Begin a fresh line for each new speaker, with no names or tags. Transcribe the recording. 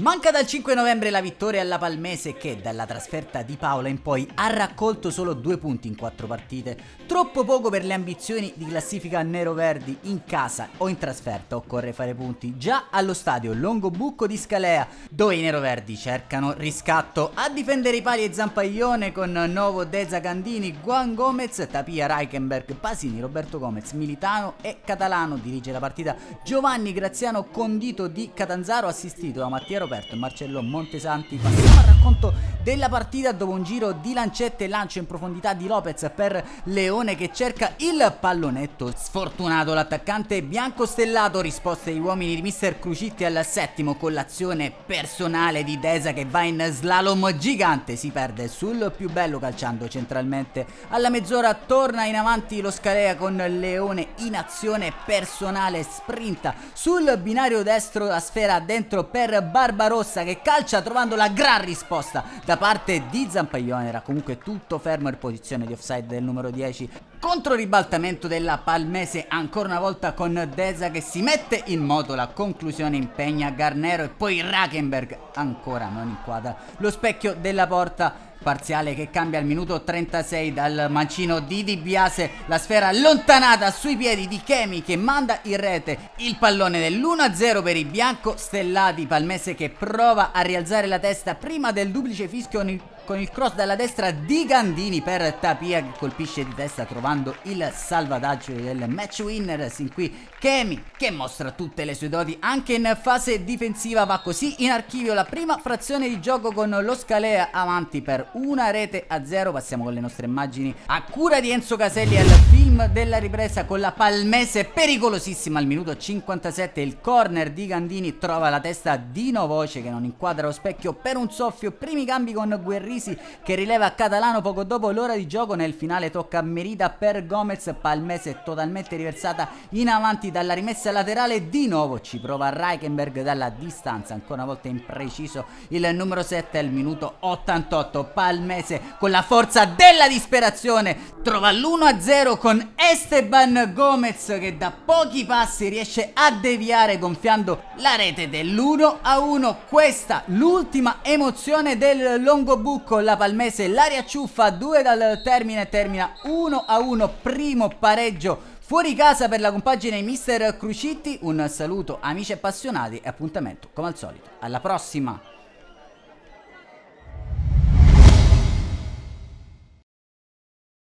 Manca dal 5 novembre la vittoria alla Palmese che dalla trasferta di Paola in poi ha raccolto solo 2 punti in 4 partite. Troppo poco per le ambizioni di classifica neroverdi. In casa o in trasferta occorre fare punti già allo stadio Longobucco di Scalea, dove i neroverdi cercano riscatto. A difendere i pali e Zampaglione con Novo, Deza, Gandini, Juan Gomez, Tapia, Reichenberg, Pasini, Roberto Gomez, Militano e Catalano. Dirige la partita Giovanni Graziano Condito di Catanzaro, assistito da Mattia Roberto e Marcello Montesanti. Passiamo al racconto della partita dopo un giro di lancette e lancio in profondità di Lopez per Leone che cerca il pallonetto. Sfortunato l'attaccante bianco-stellato, risposta degli uomini di mister Crucitti al settimo con l'azione personale di Deza che va in slalom gigante, si perde sul più bello calciando centralmente. Alla mezz'ora torna in avanti lo Scalea con Leone in azione personale, sprinta sul binario destro, la sfera dentro per Barbarossa che calcia trovando la gran risposta da parte di Zampaglione. Era comunque tutto fermo in posizione di offside del numero 10. Contro ribaltamento della Palmese ancora una volta con Deza che si mette in moto, la conclusione impegna Garnero e poi Rakenberg ancora non inquadra lo specchio della porta. Parziale che cambia al minuto 36 dal mancino di Di Biase, la sfera allontanata sui piedi di Chemi che manda in rete il pallone dell'1-0 per i bianco-stellati. Palmese che prova a rialzare la testa prima del duplice fischio con il cross dalla destra di Gandini per Tapia che colpisce di testa trovando il salvataggio del match winner. Sin qui Chemi che mostra tutte le sue doti anche in fase difensiva. Va così in archivio la prima frazione di gioco con lo Scalea avanti per 1-0. Passiamo con le nostre immagini a cura di Enzo Caselli al film della ripresa con la Palmese pericolosissima al minuto 57. Il corner di Gandini trova la testa di Novoce che non inquadra lo specchio per un soffio. Primi cambi con Guerrisi che rileva Catalano poco dopo l'ora di gioco. Nel finale tocca Merida per Gomez. Palmese totalmente riversata in avanti dalla rimessa laterale. Di nuovo ci prova Reichenberg dalla distanza, ancora una volta impreciso il numero 7 al minuto 88. Palmese con la forza della disperazione trova l'1-0 con Esteban Gomez che da pochi passi riesce a deviare gonfiando la rete dell'1-1. Questa l'ultima emozione del Longobucco. La Palmese la riacciuffa 2 dal termine, termina 1-1, primo pareggio fuori casa per la compagine di mister Crucitti. Un saluto amici appassionati e appuntamento come al solito alla prossima.